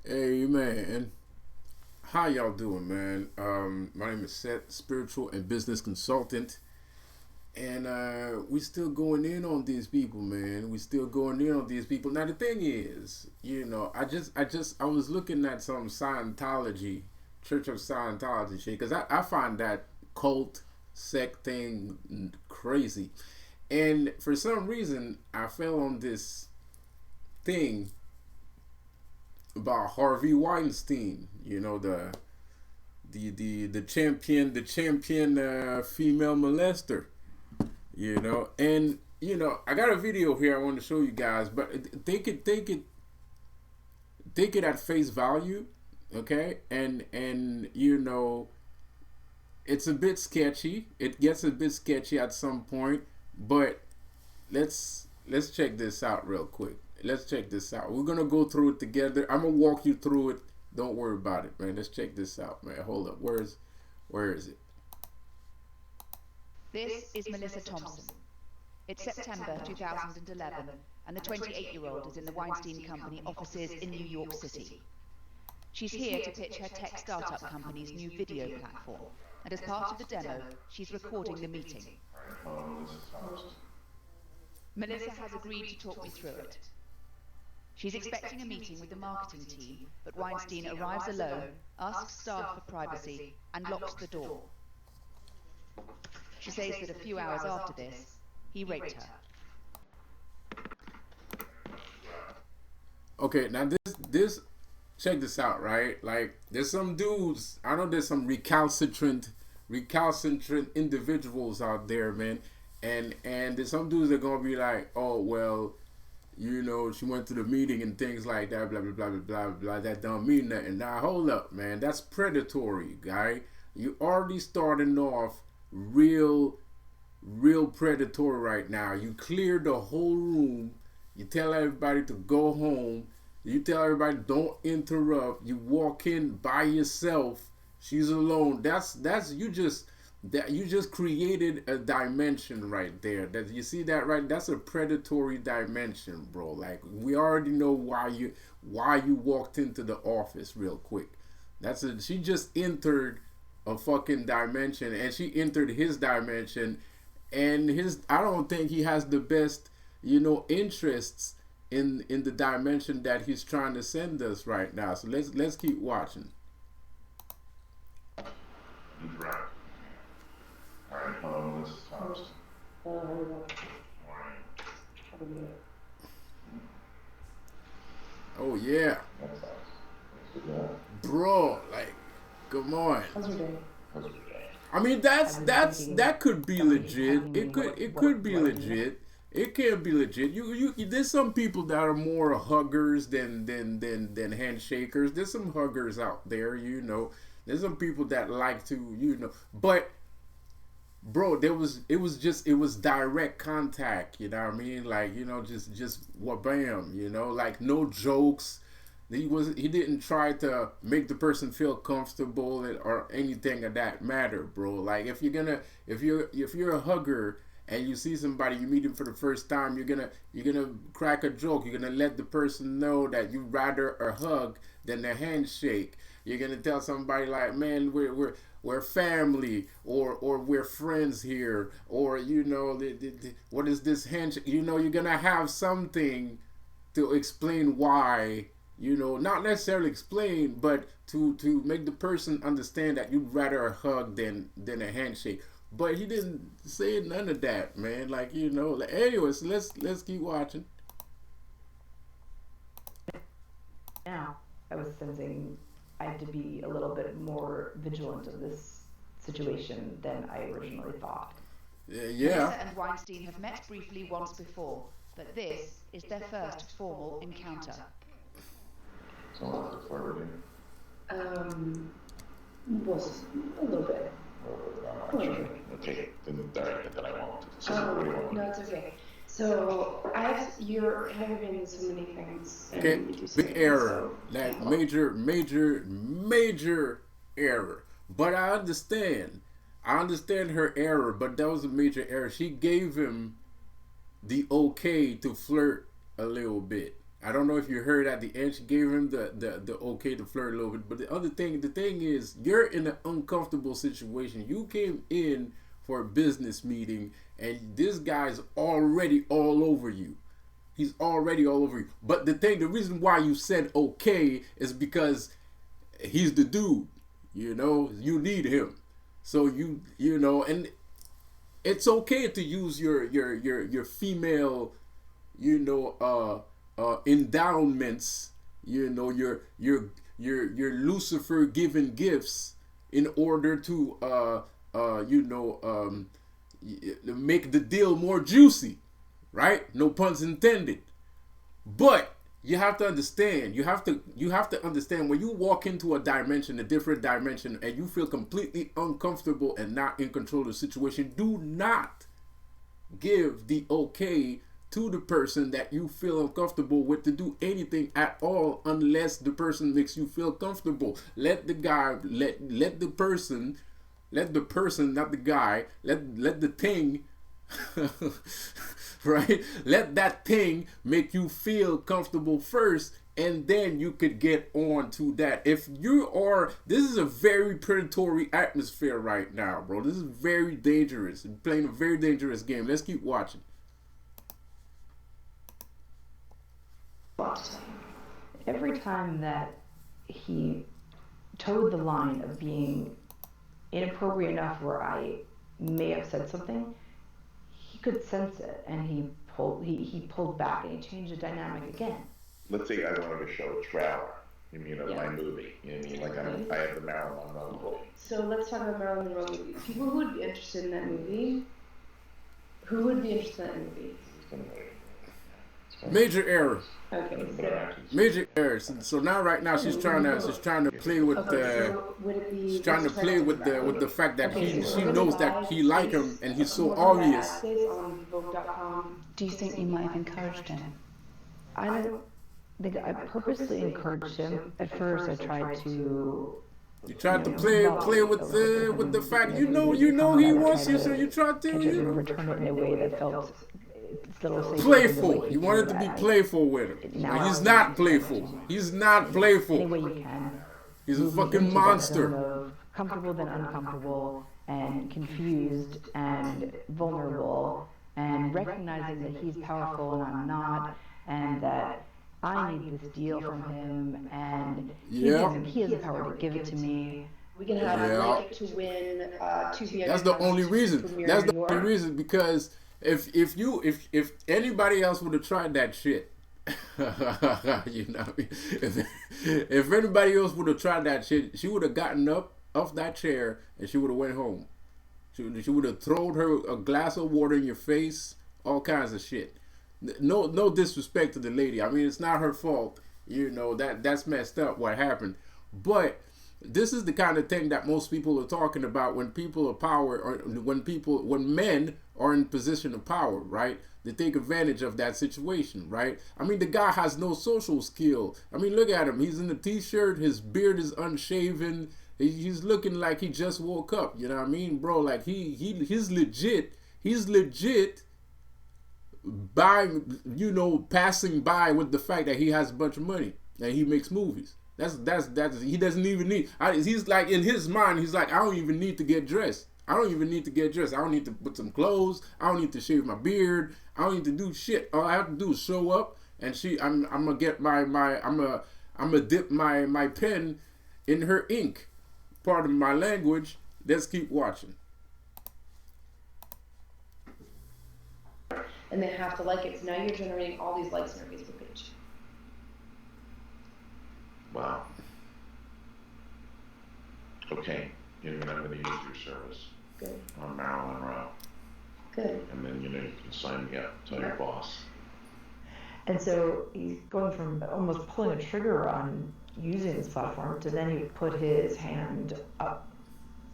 Hey man, how y'all doing, man? My name is Seth, spiritual and business consultant, and we still going in on these people, man. We still going in on these people. Now the thing is, I was looking at some Scientology, Church of Scientology shit, because I find that cult sect thing crazy, and for some reason I fell on this thing about Harvey Weinstein. The champion female molester. And I got a video here I want to show you guys, but take it at face value, okay? And it's a bit sketchy. It gets a bit sketchy at some point, but let's check this out real quick. Let's check this out. We're gonna go through it together. I'm gonna walk you through it. Don't worry about it, man. Let's check this out, man. Hold up. Where is it? This is Melissa Thompson. It's September 2011, and the 28-year-old is in the Weinstein Company offices in New York City. She's here to pitch her tech startup company's new video platform, and as part of the demo, she's recording the meeting. Melissa has agreed to talk me through it. She's expecting a meeting with the marketing team, but Weinstein arrives alone, asks staff for privacy, and locks the door. She says that a few hours after this, he raped her. Okay, now this check this out, right? Like there's some dudes, I know there's some recalcitrant individuals out there, man. And there's some dudes that are gonna be like, oh well, she went to the meeting and things like that, blah blah blah blah blah blah. That don't mean nothing. Now hold up, man. That's predatory, guy. You already starting off real predatory right now. You clear the whole room. You tell everybody to go home. You tell everybody don't interrupt. You walk in by yourself. She's alone. That's you just created a dimension right there. That you see that right? That's a predatory dimension, bro. Like we already know why you walked into the office real quick. She just entered a fucking dimension, and she entered his dimension, and I don't think he has the best interests in the dimension that he's trying to send us right now. So let's keep watching. Right. Alright, hello, this is Thompson. Oh yeah, bro. Like, come on. How's your day? I mean, that could be legit. It could be legit. It can be legit. There's some people that are more huggers than handshakers. There's some huggers out there. There's some people that like to. But bro, it was direct contact. You know what I mean? Like just what bam. Like no jokes. He didn't try to make the person feel comfortable or anything of that matter, bro. Like if you're a hugger and you see somebody, you meet him for the first time, you're gonna crack a joke. You're gonna let the person know that you rather a hug than a handshake. You're gonna tell somebody like, man, we're family, or we're friends here, or what is this handshake? You're gonna have something to explain why. Not necessarily explain, but to make the person understand that you'd rather a hug than a handshake. But he didn't say none of that, man. Anyways, let's keep watching. Now, I was sensing I had to be a little bit more vigilant of this situation than I originally thought. Yeah. Melissa and Weinstein have met briefly once before, but this is their first formal encounter. So I look forward Was a little bit. Okay, then direction that I want. So what do you want? No, it's okay. So you're having so many things. Okay, big error. Like major error. But I understand. I understand her error, but that was a major error. She gave him the okay to flirt a little bit. I don't know if you heard at the end, she gave him the okay to flirt a little bit. But the thing is, you're in an uncomfortable situation. You came in for a business meeting, and this guy's already all over you. He's already all over you. But the reason why you said okay is because he's the dude. You know, you need him. So you know, and it's okay to use your female, you know, endowments, you know, your Lucifer given gifts in order to you know, make the deal more juicy, right? No puns intended. But you have to understand, you have to understand when you walk into a different dimension, and you feel completely uncomfortable and not in control of the situation, do not give the okay to the person that you feel uncomfortable with to do anything at all, unless the person makes you feel comfortable. Let the guy, let the person, not the guy, let the thing right? Let that thing make you feel comfortable first, and then you could get on to that. If you are, this is a very predatory atmosphere right now, bro. This is very dangerous. You're playing a very dangerous game. Let's keep watching. Every time that he towed the line of being inappropriate enough where I may have said something, he could sense it, and he pulled back, and he changed the dynamic again. Let's say I wanted to show a trailer, you mean, of my movie. You know what I mean? Like I have the Marilyn Monroe movie. So let's talk about Marilyn Monroe movie. People who would be interested in that movie, who would be interested in that movie? Major error. Okay, so Major error. So now, right now, she's trying to play with she's trying to play with the fact that she knows that he like him, and he's so obvious. Do you think you might have encouraged him? I don't think I purposely encouraged him. At first, I tried to. You tried to play with the fact you know he wants you, so you tried to return it in a way that felt playful. You wanted to be playful with him. Now, he's not playful. He's not playful. Any way you can. He's a fucking monster. Comfortable then uncomfortable, and confused and vulnerable, and recognizing that he's powerful and I'm not, and that I need this deal from him, and he has the power to give it to me. We can have Like to win 2 VIP. That's the only reason. That's the only reason, because if anybody else would have tried that shit, you know, if anybody else would have tried that shit, she would have gotten up off that chair and she would have went home. She would have thrown her a glass of water in your face, all kinds of shit. No disrespect to the lady. I mean, it's not her fault. You know, that's messed up what happened. But this is the kind of thing that most people are talking about when people are power, or when men are in position of power, right? They take advantage of that situation, right? I mean, the guy has no social skill. I mean, look at him. He's in a t-shirt. His beard is unshaven. He's looking like he just woke up. You know what I mean, bro? Like he's legit. He's legit by, you know, passing by with the fact that he has a bunch of money and he makes movies. That's he doesn't even need. He's like, in his mind, he's like, I don't even need to get dressed. I don't even need to get dressed. I don't need to put some clothes. I don't need to shave my beard. I don't need to do shit. All I have to do is show up, and I'm gonna get I'm gonna dip my pen in her ink. Pardon my language. Let's keep watching. And they have to like it. So now you're generating all these likes on your Facebook page. Wow. Okay. You know, I'm going to use your service. Good. On Marilyn Monroe. Good. And then, you know, you can sign me up. Tell your boss. And so he's going from almost pulling a trigger on using this platform to then he put his hand up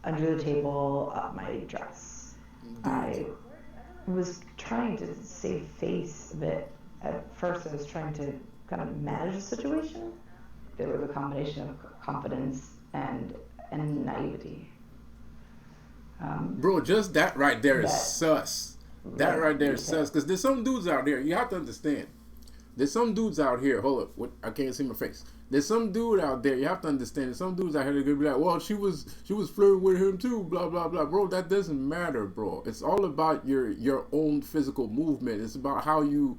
under the table up my dress. I was trying to save face a bit. At first I was trying to kind of manage the situation. There was a combination of confidence and naivety. Bro, just that right there is sus. That right there is sus. Because there's some dudes out there, you have to understand. There's some dudes out here. Hold up, what? I can't see my face. There's some dude out there. You have to understand. There's some dudes out here that are gonna be like, well, she was flirting with him too. Blah blah blah, bro. That doesn't matter, bro. It's all about your own physical movement. It's about how you.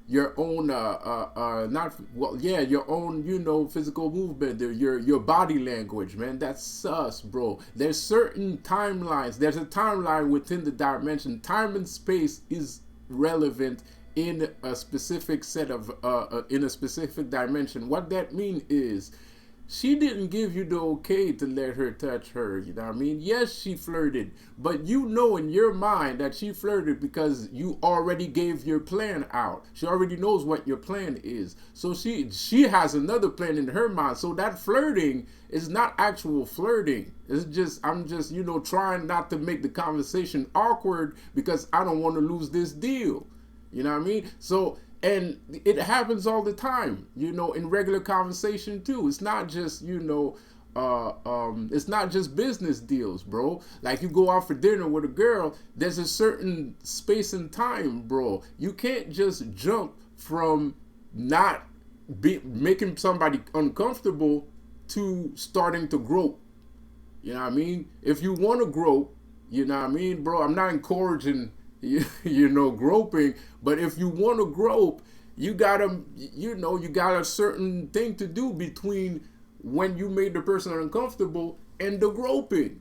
Your own your own physical movement, your body language, man. That's sus, bro. There's certain timelines. There's a timeline within the dimension. Time and space is relevant in a specific set of in a specific dimension. What that means is she didn't give you the okay to let her touch her, you know what I mean? Yes, she flirted, but you know in your mind that she flirted because you already gave your plan out. She already knows what your plan is. So she has another plan in her mind. So that flirting is not actual flirting. It's just, I'm just, trying not to make the conversation awkward because I don't want to lose this deal. You know what I mean? So, and it happens all the time, in regular conversation too. It's not just, it's not just business deals, bro. Like you go out for dinner with a girl, there's a certain space and time, bro. You can't just jump from not making somebody uncomfortable to starting to grope. You know what I mean? If you want to grope, you know what I mean, bro? I'm not encouraging groping, but if you want to grope, you got a certain thing to do between when you made the person uncomfortable and the groping.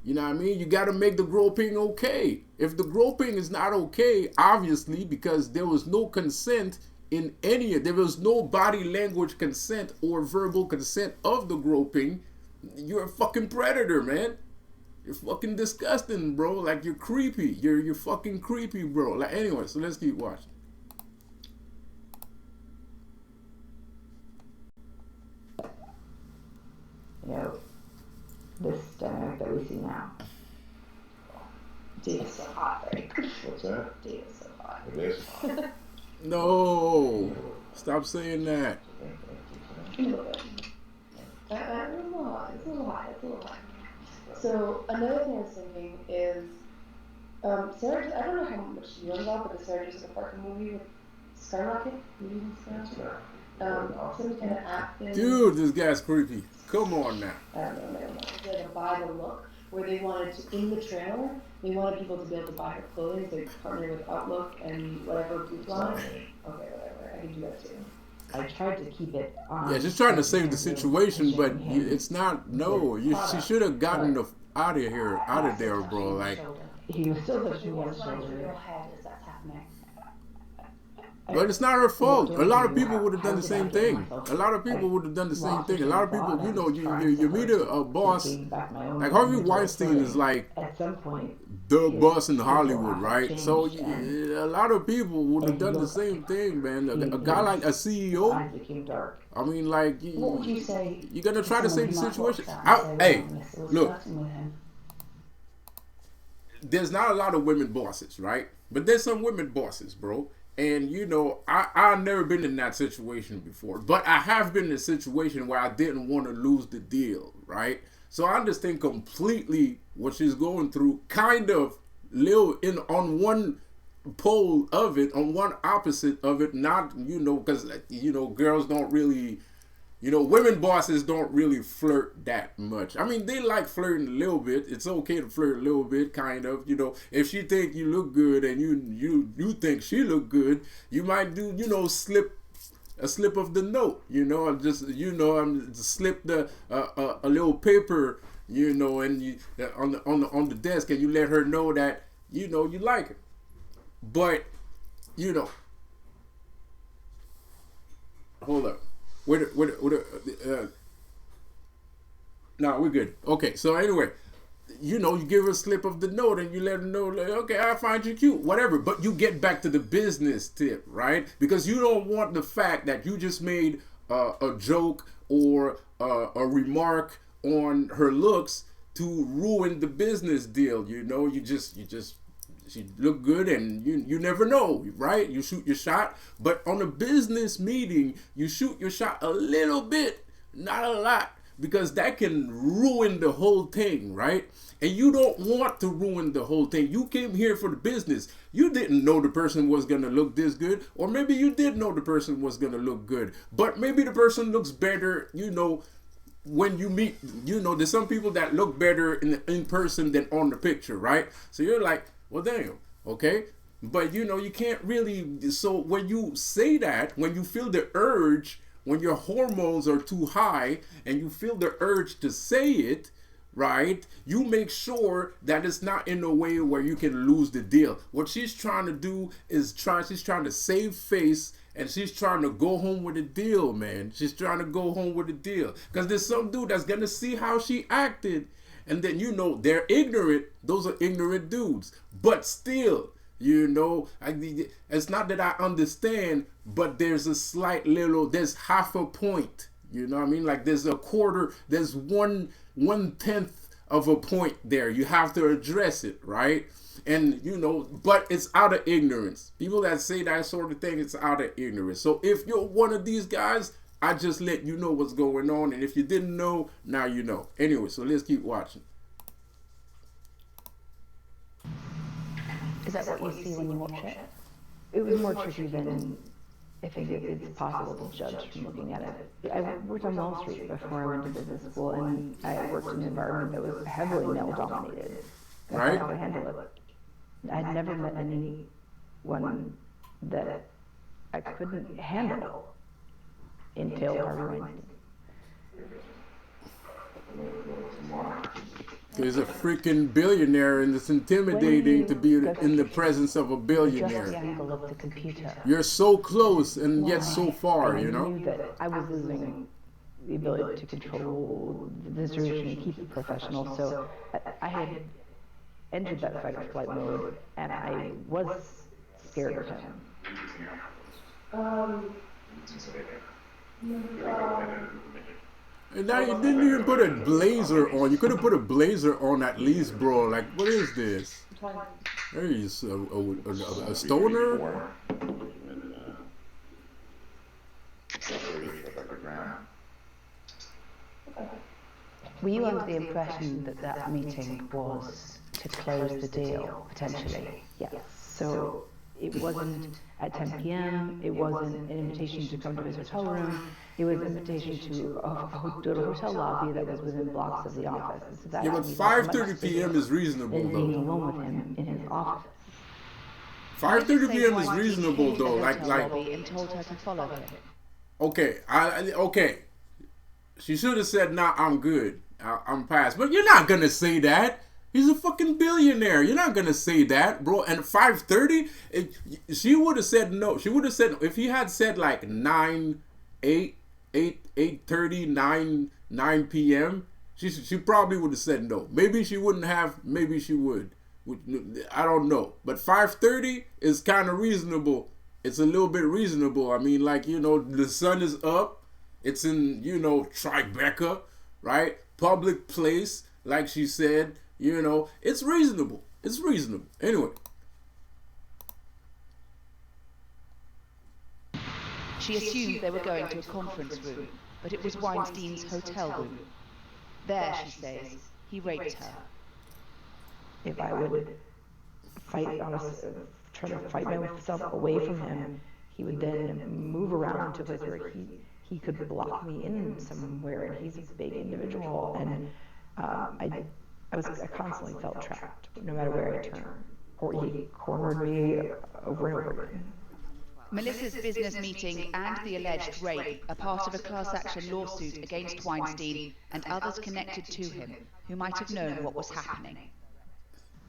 You know what I mean? You got to make the groping okay. If the groping is not okay, obviously, because there was no consent there was no body language consent or verbal consent of the groping, you're a fucking predator, man. You're fucking disgusting, bro. Like, you're creepy. You're fucking creepy, bro. Like, anyway, so let's keep watching. This dynamic that we see now. Dave's so hot, right? What's that? Dave's so hot. It is. No. Stop saying that. A little bit. I don't know. It's a little hot. So another thing I was thinking is, Sarah. I don't know how much you know about, but the Sarah Jessica Parker movie with Skyrocket. Some kind of app thing. Dude, this guy's creepy. Come on now. I don't know. It's like a buy the look, where they wanted to, in the trailer, they wanted people to be able to buy her clothing. So they partnered with Outlook and whatever group line. Okay, whatever. I can do that too. I tried to keep it on. Yeah, just trying to save the situation, but it's not. No, she should have gotten out of there, bro. Like, he was still touching his shoulder. But it's not her fault. A lot of people would have done the same thing. A lot of people would have done the same thing. A lot of people, you meet a boss. Like Harvey Weinstein is like at some point the boss in Hollywood, right? So a lot of people would have done the same thing, man. A guy like a CEO. I mean, like, what would you say? You're gonna try to save the situation. Hey, look. There's not a lot of women bosses, right? But there's some women bosses, bro. And, I've never been in that situation before. But I have been in a situation where I didn't want to lose the deal, right? So I understand completely what she's going through. Kind of on one pole of it, on one opposite of it. Not, because, girls don't really... women bosses don't really flirt that much. I mean, they like flirting a little bit. It's okay to flirt a little bit, kind of. If she think you look good and you think she look good, you might do, slip of the note. Slip a little paper, and you on the desk, and you let her know that you like her. But hold up. No, we're good. Okay, so anyway, you give her a slip of the note and you let her know, like, okay, I find you cute, whatever. But you get back to the business tip, right? Because you don't want the fact that you just made a joke or a remark on her looks to ruin the business deal. She look good, and you never know, right? You shoot your shot, but on a business meeting, you shoot your shot a little bit, not a lot, because that can ruin the whole thing, right? And you don't want to ruin the whole thing. You came here for the business. You didn't know the person was going to look this good, or maybe you did know the person was going to look good, but maybe the person looks better, you know, when you meet, you know, there's some people that look better in person than on the picture, right? So you're like, well, damn, okay. But, you know, you can't really, so when you say that, when you feel the urge, when your hormones are too high and you feel the urge to say it, right, you make sure that it's not in a way where you can lose the deal. What she's trying to do is she's trying to save face, and she's trying to go home with a deal, man. She's trying to go home with a deal. Because there's some dude that's going to see how she acted. And then, you know, they're ignorant. Those are ignorant dudes. But still, you know, it's not that I understand, but there's a slight little, there's half a point. You know what I mean? Like there's a quarter, there's 1/10 of a point there. You have to address it, right? And, you know, but it's out of ignorance. People that say that sort of thing, it's out of ignorance. So if you're one of these guys, I just let you know what's going on. And if you didn't know, now you know. Anyway, so let's keep watching. Is that what you see when you watch it? It was more tricky than I think it's possible to judge from looking at it. I worked on Wall Street before I went to business school, and I worked in an environment that was heavily male-dominated. That's Right. how I handle it. I'd never met anyone that I couldn't handle until Harvey Weinstein. There's a freaking billionaire, and it's intimidating to be in the presence of a Just billionaire. the angle of the computer. You're so close and yet so far, I you know? knew that I was losing the ability to control the situation and keep it professional, so I had entered that fight or flight mode, and I was scared of him. And now you didn't even put a blazer on. You could have put a blazer on at least, bro. Like, what is this? There is a stoner? Were you under the impression that that meeting was to close the deal, potentially? Yes. So it wasn't at 10 p.m., it wasn't an invitation to come to his hotel room, it was an invitation to a hotel lobby that was within blocks of the office. So that Yeah, but 5:30 p.m. is reasonable, and being though. alone with him in his office. 5:30 p.m. is reasonable, though. Like, and told her to follow him. okay, okay. She should have said, "Nah, I'm good. I'm past." But you're not gonna say that. He's a fucking billionaire. You're not gonna say that, bro. And 5:30, she would have said no. She would have said, if he had said like 8:30, 9 p.m. She probably would have said no. Maybe she wouldn't have. Maybe she would. I don't know. But 5:30 is kind of reasonable. It's a little bit reasonable. I mean, like, you know, the sun is up. It's in, you know, Tribeca, right? Public place, like she said. You know, it's reasonable. It's reasonable. Anyway. She assumed they were going to a conference room, but it was Weinstein's hotel room. There, she says, he raped her. If I would fight try to fight myself away from him, he would then move around to a place where he could block me in somewhere, and he's a big individual, and I constantly felt trapped, no matter where I turned, or he cornered me over and over again. Melissa's business meeting and the alleged rape are part of a class action lawsuit against Weinstein and others connected to him who might have known what was happening.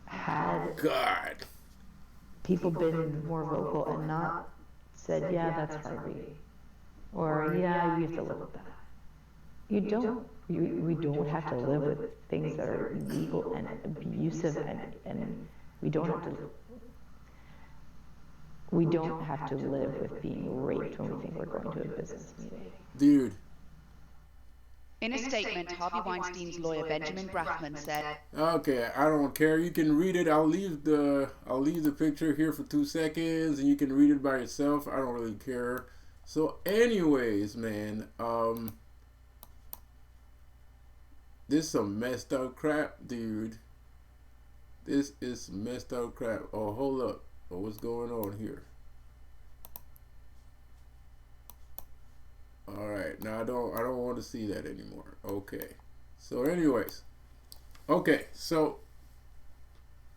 Had God. people been more vocal and not said, yeah, that's Harvey, or yeah, you have to live with that. You don't. We don't have to live with things that are illegal and abusive, and we don't have to live with being raped when we think we're going to a business meeting. Dude. In a statement, Harvey Weinstein's lawyer Benjamin Brafman said, Okay, I don't care. You can read it. I'll leave the picture here for 2 seconds, and you can read it by yourself. I don't really care. So anyways, man, This some messed up crap, dude. This is messed up crap. Oh, hold up. Oh, what's going on here? All right, now I don't want to see that anymore. Okay. So, anyways, okay. So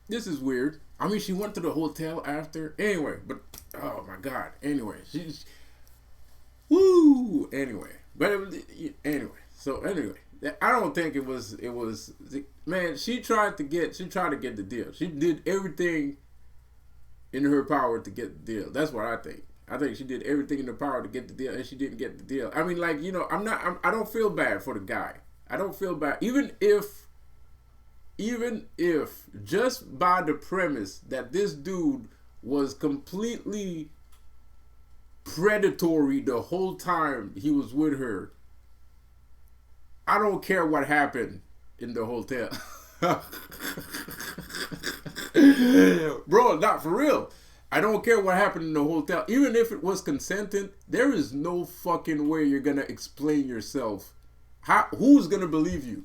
this is weird. I mean, she went to the hotel after. Anyway, but oh my God. Anyway, she's woo. Anyway, but anyway. So anyway, I don't think it was. Man, she tried to get the deal. She did everything in her power to get the deal. That's what I think. I think she did everything in her power to get the deal, and she didn't get the deal. I mean, like, you know, I don't feel bad for the guy. I don't feel bad, even if just by the premise that this dude was completely predatory the whole time he was with her. I don't care what happened in the hotel. Bro, not for real. I don't care what happened in the hotel. Even if it was consented, there is no fucking way you're gonna explain yourself. Who's gonna believe you?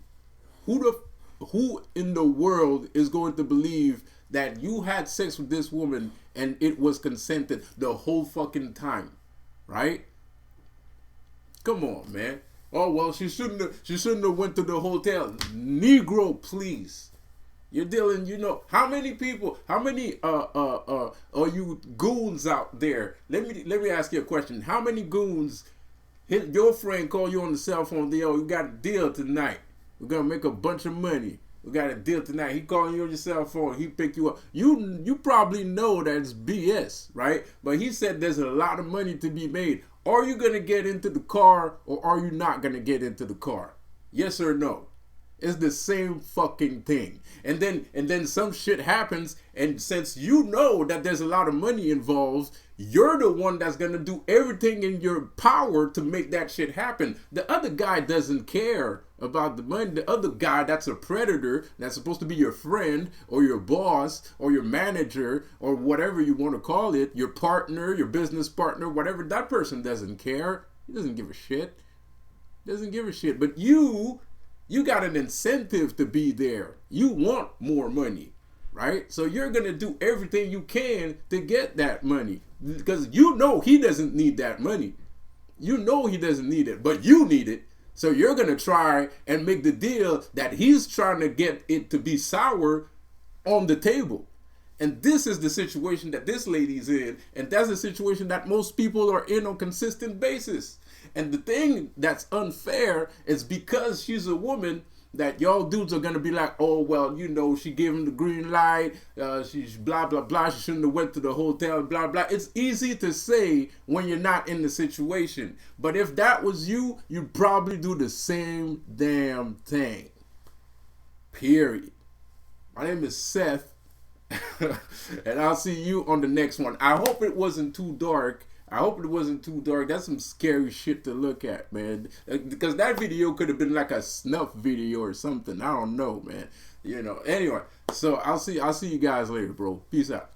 Who in the world is going to believe that you had sex with this woman and it was consented the whole fucking time? Right? Come on, man. Oh well, she shouldn't have went to the hotel. Negro, please. You're dealing, you know, how many are you goons out there? Let me ask you a question. How many goons your friend call you on the cell phone? Yo, we got a deal tonight. We're gonna make a bunch of money. We got a deal tonight. He calling you on your cell phone. He pick you up. You probably know that's BS, right? But he said there's a lot of money to be made. Are you gonna get into the car or are you not gonna get into the car? Yes or no? It's the same fucking thing. And then some shit happens, and since you know that there's a lot of money involved, you're the one that's gonna do everything in your power to make that shit happen. The other guy doesn't care about the money. The other guy that's a predator, that's supposed to be your friend or your boss or your manager or whatever you want to call it, your partner, your business partner, whatever, that person doesn't care. He doesn't give a shit. Doesn't give a shit. But you got an incentive to be there. You want more money, right? So you're going to do everything you can to get that money because you know he doesn't need that money. You know he doesn't need it, but you need it. So you're going to try and make the deal that he's trying to get it to be sour on the table. And this is the situation that this lady's in. And that's the situation that most people are in on a consistent basis. And the thing that's unfair is because she's a woman that y'all dudes are going to be like, oh, well, you know, she gave him the green light. She's blah, blah, blah. She shouldn't have went to the hotel, blah, blah. It's easy to say when you're not in the situation. But if that was you, you'd probably do the same damn thing. Period. My name is Seth. And I'll see you on the next one. I hope it wasn't too dark. That's some scary shit to look at, man. Because that video could have been like a snuff video or something. I don't know, man. You know. Anyway, so I'll see you guys later, bro. Peace out.